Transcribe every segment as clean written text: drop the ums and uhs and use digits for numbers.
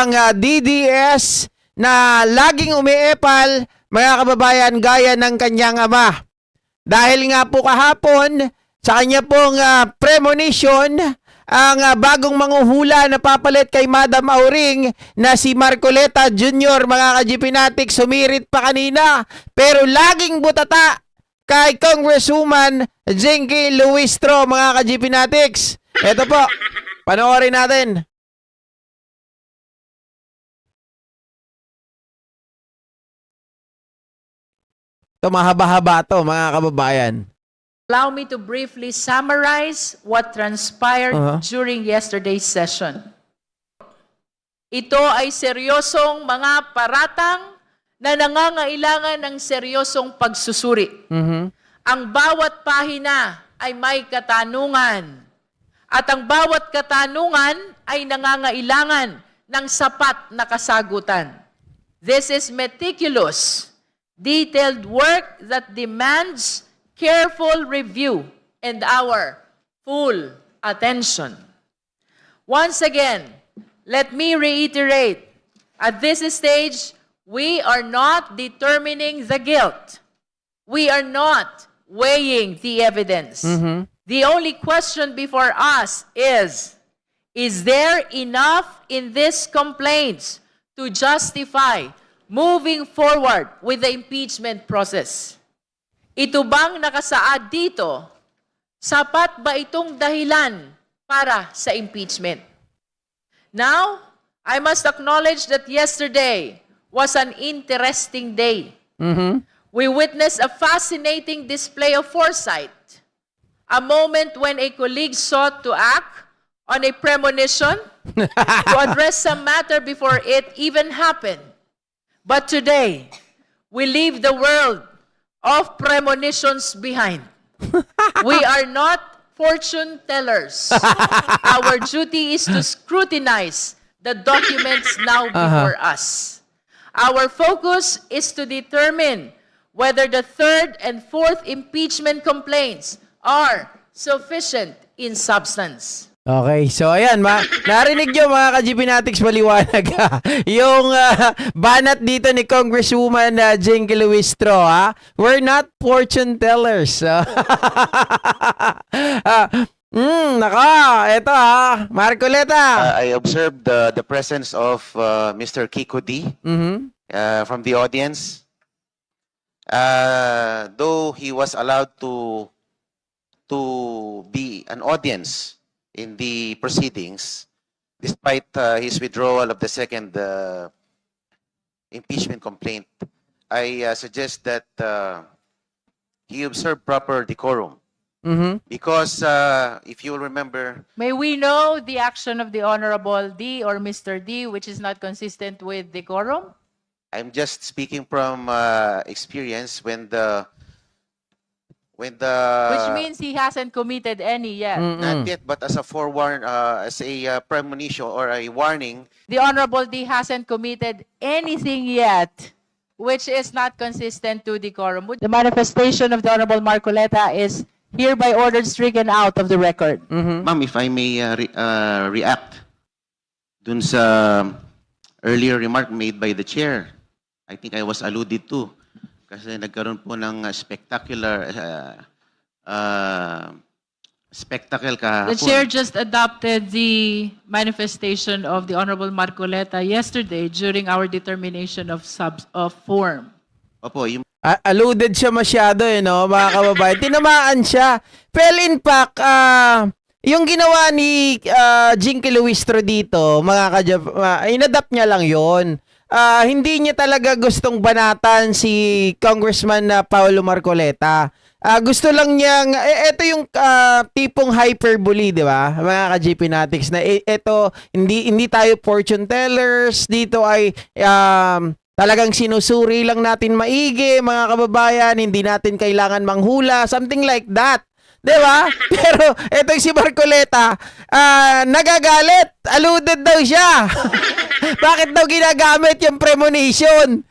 ang DDS na laging umiepal, mga kababayan, gaya ng kanyang ama. Dahil nga po kahapon, sa kanya pong premonition, ang bagong manghuhula na papalit kay Madam Auring na si Marcoleta Jr., mga ka-GPnatics, sumirit pa kanina. Pero laging butata kay Congresswoman Jinky Luistro, mga ka-GPnatics. Ito po, panoorin natin. Ito, mahaba-haba to, mga kababayan. Allow me to briefly summarize what transpired during yesterday's session. Ito ay seryosong mga paratang na nangangailangan ng seryosong pagsusuri. Ang bawat pahina ay may katanungan. At ang bawat katanungan ay nangangailangan ng sapat na kasagutan. This is meticulous, detailed work that demands careful review and our full attention. Once again, let me reiterate, at this stage, we are not determining the guilt. We are not weighing the evidence. The only question before us is there enough in these complaints to justify moving forward with the impeachment process? Ito bang nakasaad dito? Sapat ba itong dahilan para sa impeachment? Now, I must acknowledge that yesterday was an interesting day. We witnessed a fascinating display of foresight. A moment when a colleague sought to act on a premonition to address some matter before it even happened. But today, we leave the world of premonitions behind. We are not fortune tellers. Our duty is to scrutinize the documents now before us. Our focus is to determine whether the third and fourth impeachment complaints are sufficient in substance. Okay, so ayan, narinig nyo mga ka-GPnatics, maliwanag yung banat dito ni Congresswoman Jinky Luistro, ha? We're not fortune tellers. Eto Marcoleta. I observed the presence of Mr. Kiko D from the audience. Though he was allowed to be an audience in the proceedings, despite his withdrawal of the second impeachment complaint, I suggest that he observe proper decorum. Because if you remember, May we know the action of the Honorable D or Mr. D, which is not consistent with decorum? I'm just speaking from experience when the Which means he hasn't committed any yet. not yet, but as a forewarn, as a premonition or a warning. The Honorable D hasn't committed anything yet which is not consistent to decorum. The manifestation of the Honorable Marcoleta is hereby ordered stricken out of the record. Ma'am, if I may react dun sa earlier remark made by the chair, I think I was alluded to. Kasi nagkaroon po ng spectacle kahapon. The chair just adopted the manifestation of the Honorable Marcoleta yesterday during our determination of form. Opo, yung Alluded siya masyado, no, mga kababayan. Tinamaan siya. Well, in fact, yung ginawa ni Jinky Luistro dito, inadapt niya lang yon. Hindi niya talaga gustong banatan si Congressman Paulo Marcoleta. Gusto lang niyang, ito yung tipong hyperbole, di ba? Mga ka-GPnatics, na ito, hindi tayo fortune tellers, dito ay talagang sinusuri lang natin maigi, mga kababayan, hindi natin kailangan manghula, something like that. Diba? Pero etong si Marcoleta, nagagalit. Alluded daw siya. Bakit daw ginagamit yung premonition?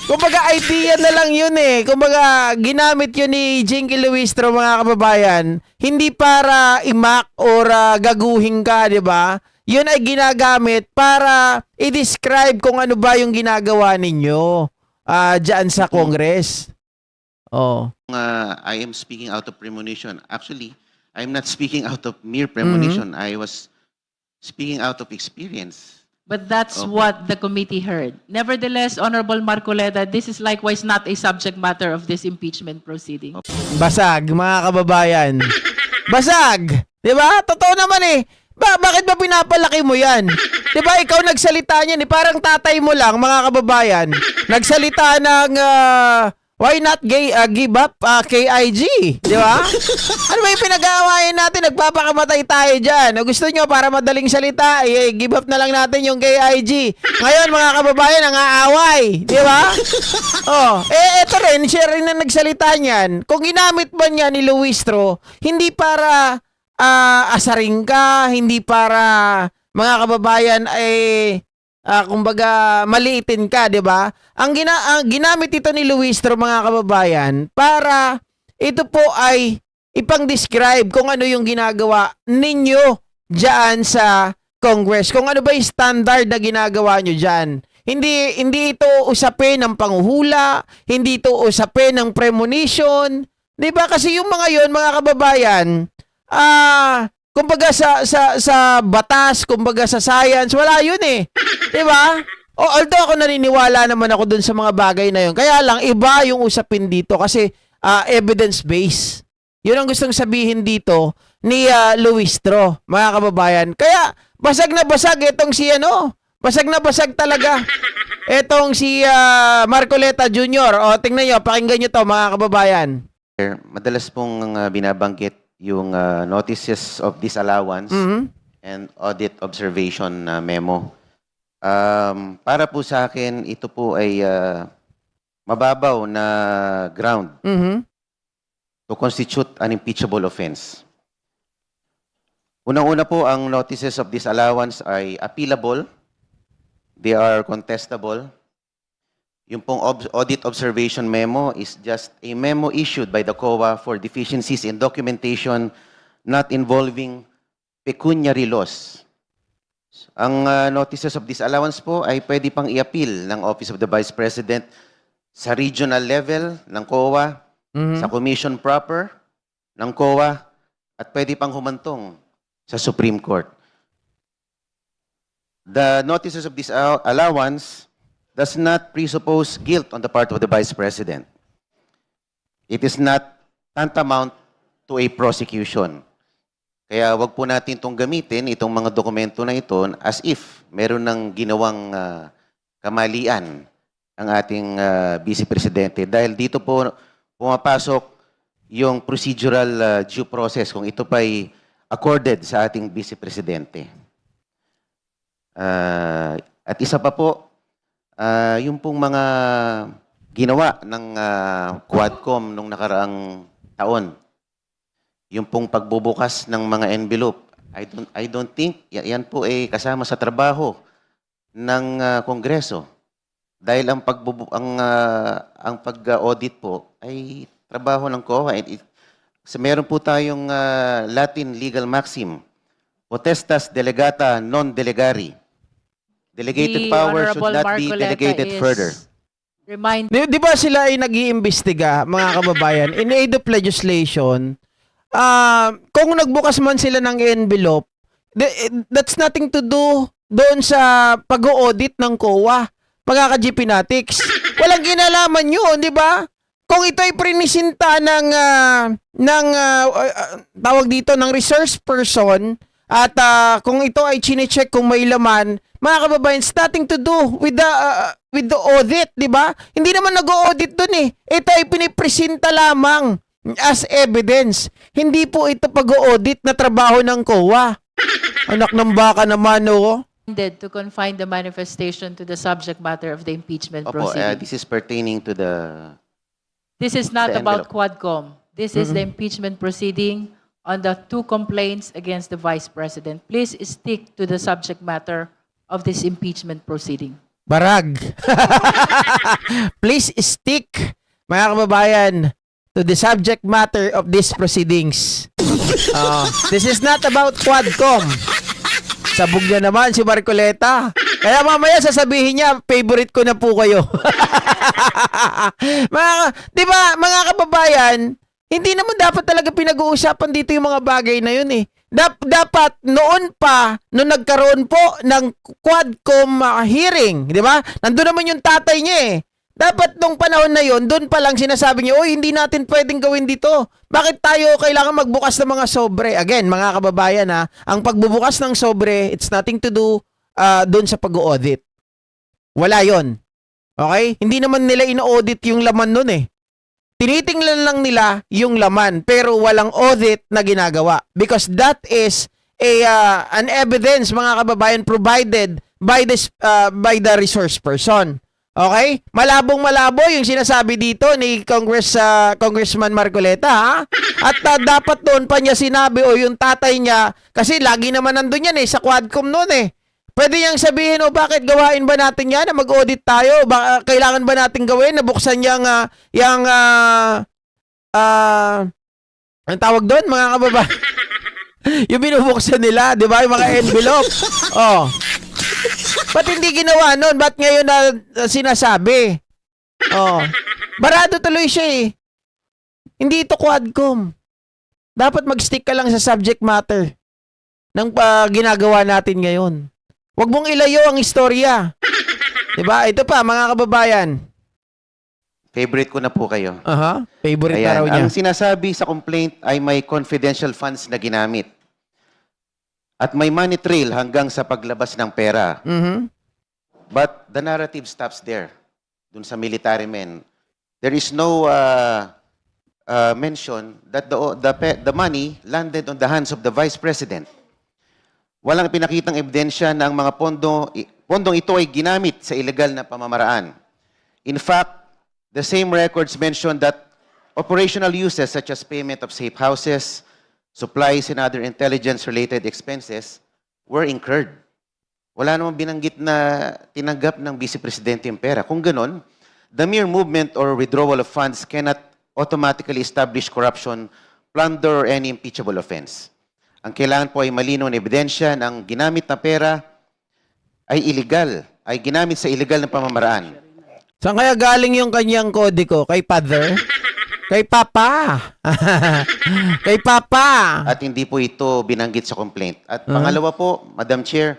Kumbaga idea na lang yun eh. Kumbaga ginamit yun ni Jinky Luistro, mga kababayan. Hindi para imak or gaguhin ka, diba? yun ay ginagamit para i-describe kung ano ba yung ginagawa ninyo dyan sa Congress. Oh. I am speaking out of premonition. Actually, I'm not speaking out of mere premonition. I was speaking out of experience. But that's Okay. what the committee heard. Nevertheless, Honorable Marcoleta, this is likewise not a subject matter of this impeachment proceeding. Basag, mga kababayan. Basag! Di ba? Totoo naman eh. Bakit ba pinapalaki mo yan? Di ba? Ikaw nagsalita niyan eh. Parang tatay mo lang, mga kababayan. Nagsalita ng why not give up KIG? Di ba? Ano ba yung pinag-aawayan natin? Nagpapakamatay tayo dyan. Gusto nyo para madaling salita, give up na lang natin yung KIG. Ngayon, mga kababayan, ang aaway. Di ba? Oh, eto rin, siya rin na nagsalita niyan. Kung ginamit ba niya ni Luistro, hindi para asaring ka, hindi para mga kababayan ay kumbaga maliitin ka, 'di ba? Ang ginamit ito ni Luistro, mga kababayan, para ito po ay ipang-describe kung ano yung ginagawa ninyo diyan sa Congress. Kung ano ba yung standard na ginagawa nyo diyan. Hindi ito usapin ng panghuhula, hindi ito usapin ng premonition, 'di ba? Kasi yung mga 'yon, mga kababayan, kumbaga sa batas, kumbaga sa science, wala yun eh. 'Di ba? Although ako naniniwala naman ako dun sa mga bagay na yun. Kaya lang iba yung usapin dito kasi evidence-based. Yun ang gustong sabihin dito ni Luistro, mga kababayan. Kaya basag na basag itong si basag na basag talaga. Itong si Marcoleta Jr. O tingnan nyo, pakinggan nyo to, mga kababayan. Madalas pong binabanggit yung notices of disallowance and audit observation memo. Para po sa akin, ito po ay mababaw na ground to constitute an impeachable offense. Unang-una po, ang notices of disallowance ay appealable. They are contestable. Yung pong audit observation memo is just a memo issued by the COA for deficiencies in documentation not involving pecuniary loss. Ang notices of disallowance po ay pwede pang i-appeal ng Office of the Vice President sa regional level ng COA, sa commission proper ng COA, at pwede pang humantong sa Supreme Court. The notices of disallowance does not presuppose guilt on the part of the Vice President. It is not tantamount to a prosecution. Kaya wag po natin itong gamitin, itong mga dokumento na ito, as if meron ng ginawang kamalian ang ating Vice Presidente. Dahil dito po pumapasok yung procedural due process kung ito pa'y accorded sa ating Vice Presidente. At isa pa po, yung pong mga ginawa ng Quadcom nung nakaraang taon, yung pong pagbubukas ng mga envelope, I don't think yan po ay kasama sa trabaho ng Kongreso. Dahil ang pag-audit po ay trabaho ng COA. Meron po tayong Latin legal maxim, potestas delegata non delegari. Delegated The power should Honorable not be Marcoleta delegated is further. Di ba sila ay nag-iimbestiga, mga kababayan, in aid of legislation? Kung nagbukas man sila ng envelope, that's nothing to do doon sa pag-audit ng COA, mga ka-GP Natics. Walang kinalaman yun, di ba? Kung ito ay prinisinta tawag dito, ng resource person, at kung ito ay chine-check kung may laman, mga kababayan, it's nothing to do with the audit, di ba? Hindi naman nag-audit dun eh. Ito ay pinipresenta lamang as evidence. Hindi po ito pag-audit na trabaho ng COA. Anak ng baka naman, no? To confine the manifestation to the subject matter of the impeachment Opo, proceeding. this is pertaining to the... This is not the about envelope. Quadcom. This is the impeachment proceeding on the 2 complaints against the Vice President. Please stick to the subject matter of this impeachment proceeding. Barag. Please stick, mga kababayan, to the subject matter of these proceedings. This is not about Quadcom. Sabog niya naman si Marcoleta. Kaya mamaya sasabihin niya, favorite ko na po kayo. Di ba, mga kababayan, hindi naman dapat talaga pinag-uusapan dito yung mga bagay na yun eh. Dapat noon pa, nung nagkaroon po ng Quadcom hearing, di ba? Nandun naman yung tatay niya eh. Dapat nung panahon na yon, doon pa lang sinasabi niya, "Oy, hindi natin pwedeng gawin dito. Bakit tayo kailangan magbukas ng mga sobre?" Again, mga kababayan ha, ang pagbubukas ng sobre, it's nothing to do doon sa pag-audit. Wala yon. Okay? Hindi naman nila ino-audit yung laman nun eh. Tinitingnan lang nila yung laman pero walang audit na ginagawa because that is an evidence, mga kababayan, provided by the resource person. Okay? Malabong-malabo yung sinasabi dito ni Congressman Marcoleta, ha? At dapat doon pa niya sinabi o yung tatay niya, kasi lagi naman nandun yan eh, sa Quadcom noon eh. Pwede niyang sabihin, bakit gawain ba natin yan na mag-audit tayo? Kailangan ba natin gawin na buksan ang tawag doon, mga kababayan? Yung binubuksan nila, di ba? Yung mga envelope. Oh. Ba't hindi ginawa nun? Ba't ngayon na sinasabi? Oh. Barado tuloy siya eh. Hindi ito Quadcom. Dapat mag-stick ka lang sa subject matter ng ginagawa natin ngayon. Huwag mong ilayo ang istorya. Diba? Ito pa, mga kababayan. Favorite ko na po kayo. Aha. Favorite na Ayan, raw niya. ang sinasabi sa complaint ay may confidential funds na ginamit. At may money trail hanggang sa paglabas ng pera. Mhm. But the narrative stops there. Dun sa military men. There is no mention that the money landed on the hands of the Vice President. Walang pinakitang ebidensya na ang mga pondong ito ay ginamit sa illegal na pamamaraan. In fact, the same records mention that operational uses such as payment of safe houses, supplies, and other intelligence-related expenses were incurred. Wala namang binanggit na tinanggap ng Vice Presidente yung pera. Kung ganon, the mere movement or withdrawal of funds cannot automatically establish corruption, plunder, or any impeachable offense. Ang kailangan po ay malinaw na ebidensya na ang ginamit na pera ay illegal, ay ginamit sa illegal na pamamaraan. Saan kaya galing yung kanyang kodiko? Kay father? Kay papa? Kay papa? At hindi po ito binanggit sa complaint. At pangalawa po, Madam Chair,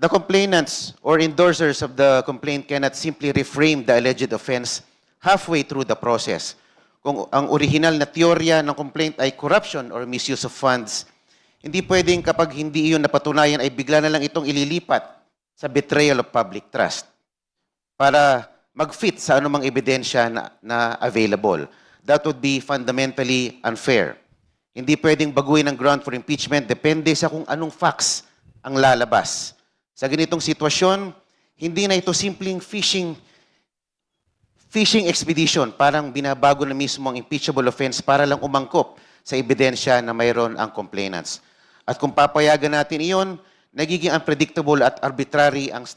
the complainants or endorsers of the complaint cannot simply reframe the alleged offense halfway through the process. Kung ang original na teorya ng complaint ay corruption or misuse of funds, hindi pwedeng kapag hindi iyon napatunayan ay bigla na lang itong ililipat sa betrayal of public trust para mag-fit sa anumang ebidensya na available. That would be fundamentally unfair. Hindi pwedeng baguhin ang ground for impeachment depende sa kung anong facts ang lalabas. Sa ganitong sitwasyon, hindi na ito simpleng fishing expedition, parang binabago na mismo ang impeachable offense para lang umangkop sa ebidensya na mayroon ang complainants. At kung papayagan natin iyon, nagiging unpredictable at arbitrary ang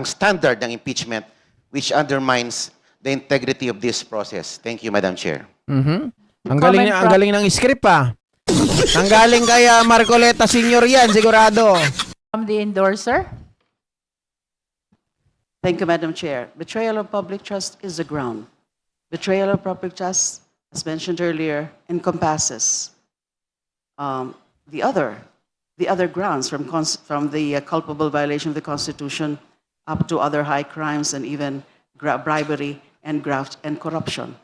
standard ng impeachment which undermines the integrity of this process. Thank you, Madam Chair. Mhm. Ang galing ng script ah. Ang galing kay Marcoleta Senior yan, sigurado. From the endorser. Thank you, Madam Chair. Betrayal of public trust is the ground. Betrayal of public trust, as mentioned earlier, encompasses the other grounds from the culpable violation of the Constitution up to other high crimes and even bribery and graft and corruption.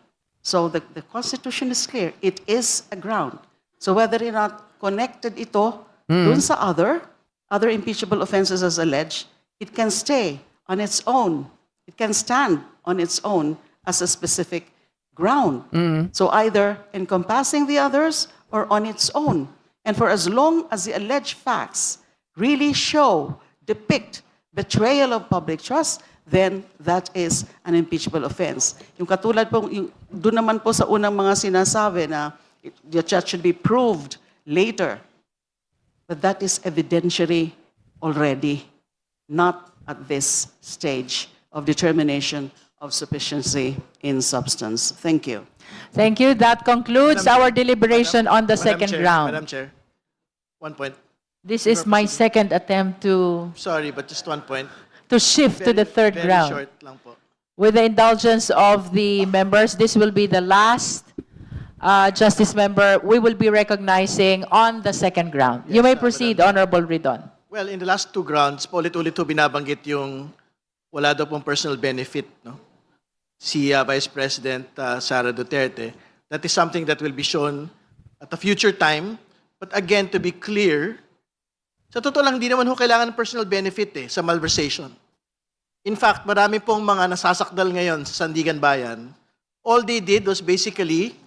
So the Constitution is clear. It is a ground. So whether or not connected ito dun sa other impeachable offenses as alleged, it can stay on its own. It can stand on its own as a specific ground. So either encompassing the others or on its own. And for as long as the alleged facts really depict betrayal of public trust, then that is an impeachable offense. Yung katulad po, doon naman po sa unang mga sinasabi na that should be proved later. But that is evidentiary already, not at this stage of determination of sufficiency in substance. Thank you. Thank you. That concludes our deliberation on the second round. Madam Chair, one point. This is my second attempt Sorry, but just one point. to shift to the third Very ground. short lang po. With the indulgence of the members, this will be the last justice member we will be recognizing on the second ground. You may proceed, Honorable Ridon. Well, in the last two grounds, paulit-ulit po binabanggit yung wala daw pong personal benefit, no? Si Vice President Sara Duterte. That is something that will be shown at a future time. But again, to be clear, sa totoo lang, hindi naman ho kailangan ng personal benefit sa malversation. In fact, marami pong mga nasasakdal ngayon sa Sandigan Bayan. All they did was basically just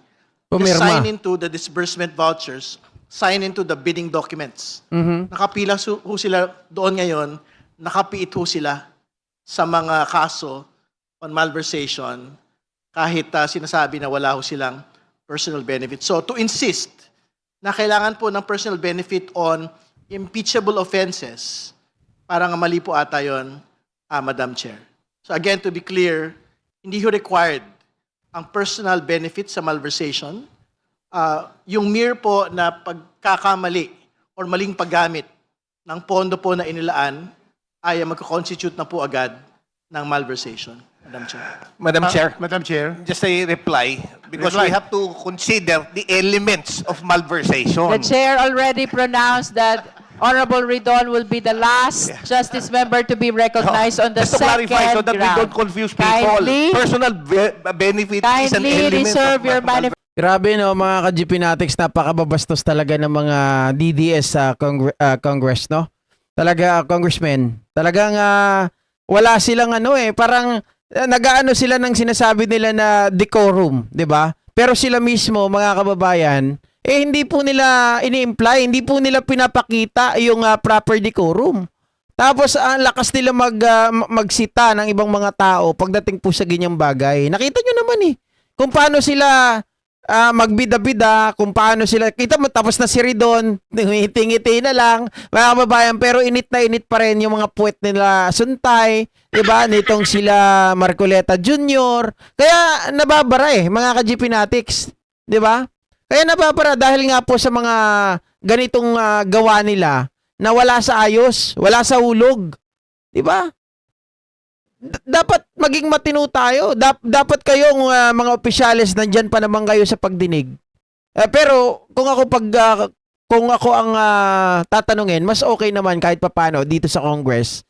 Pumirma. sign into the disbursement vouchers, sign into the bidding documents. Nakapila ho sila doon ngayon, nakapiit ho sila sa mga kaso on malversation kahit sinasabi na wala ho silang personal benefit. So to insist na kailangan po ng personal benefit on impeachable offenses, parang mali po ata yun, Madam Chair. So again, to be clear, hindi ho required ang personal benefit sa malversation. Yung mere po na pagkakamali or maling paggamit ng pondo po na inilaan ay magko-constitute na po agad ng malversation. Madam Chair. Madam Chair, Just a reply, because we have to consider the elements of malversation. The chair already pronounced that Honorable Ridon will be the last justice member to be recognized on the Just to second clarify so that we ground. don't confuse people. Personal benefit is an Kindly element reserve your of manifest. Grabe no, mga ka-GPnatics, napakababastos talaga ng mga DDS sa Congress, no? Talaga, congressmen. Talagang wala silang parang nag-aano sila ng sinasabi nila na decorum, 'di ba? Pero sila mismo, mga kababayan, hindi po nila ini-imply, hindi po nila pinapakita yung proper decorum. Tapos ang lakas nila magsita ng ibang mga tao pagdating po sa ganyang bagay. Nakita nyo naman kung paano sila magbida-bida, kung paano sila, kita mo tapos na si Ridon, ngiti-ngiti na lang, mga kababayan, pero init na init pa rin yung mga puwet nila Suntay, diba, nitong sila Marcoleta Jr. Kaya nababara mga ka-GPnatics, diba? Kaya nababara dahil nga po sa mga ganitong gawa nila na wala sa ayos, wala sa hulog, diba? Dapat maging matino tayo. Dapat kayong mga opisyalis nandyan pa naman kayo sa pagdinig. Pero kung ako ang tatanungin, mas okay naman kahit papaano dito sa Congress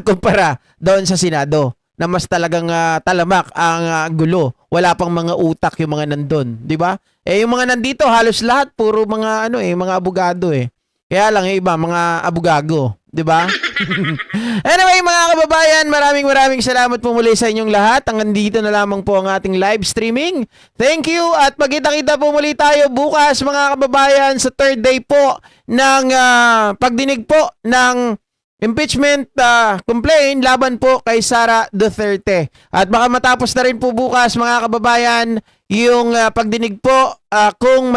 kumpara doon sa Senado na mas talagang talamak ang gulo. Wala pang mga utak yung mga nandun, 'di ba? Yung mga nandito halos lahat puro mga mga abogado Kaya lang yung iba mga abogago, 'di ba? Anyway, mga kababayan, maraming salamat po muli sa inyong lahat. Hanggang dito na lamang po ang ating live streaming. Thank you at magkita-kita po muli tayo bukas, mga kababayan, sa third day po ng pagdinig po ng impeachment complaint laban po kay Sara Duterte. At baka matapos na rin po bukas, mga kababayan, yung pagdinig po kung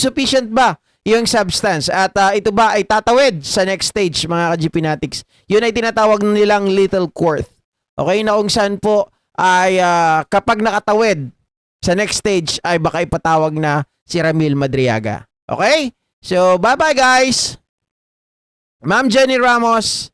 sufficient ba yung substance at ito ba ay tatawid sa next stage, mga ka-GPnatics. Yun ay tinatawag nilang little court. Okay, na kung saan po ay kapag nakatawid sa next stage ay baka ipatawag na si Ramil Madriaga. Okay? So, bye-bye guys! Ma'am Jenny Ramos,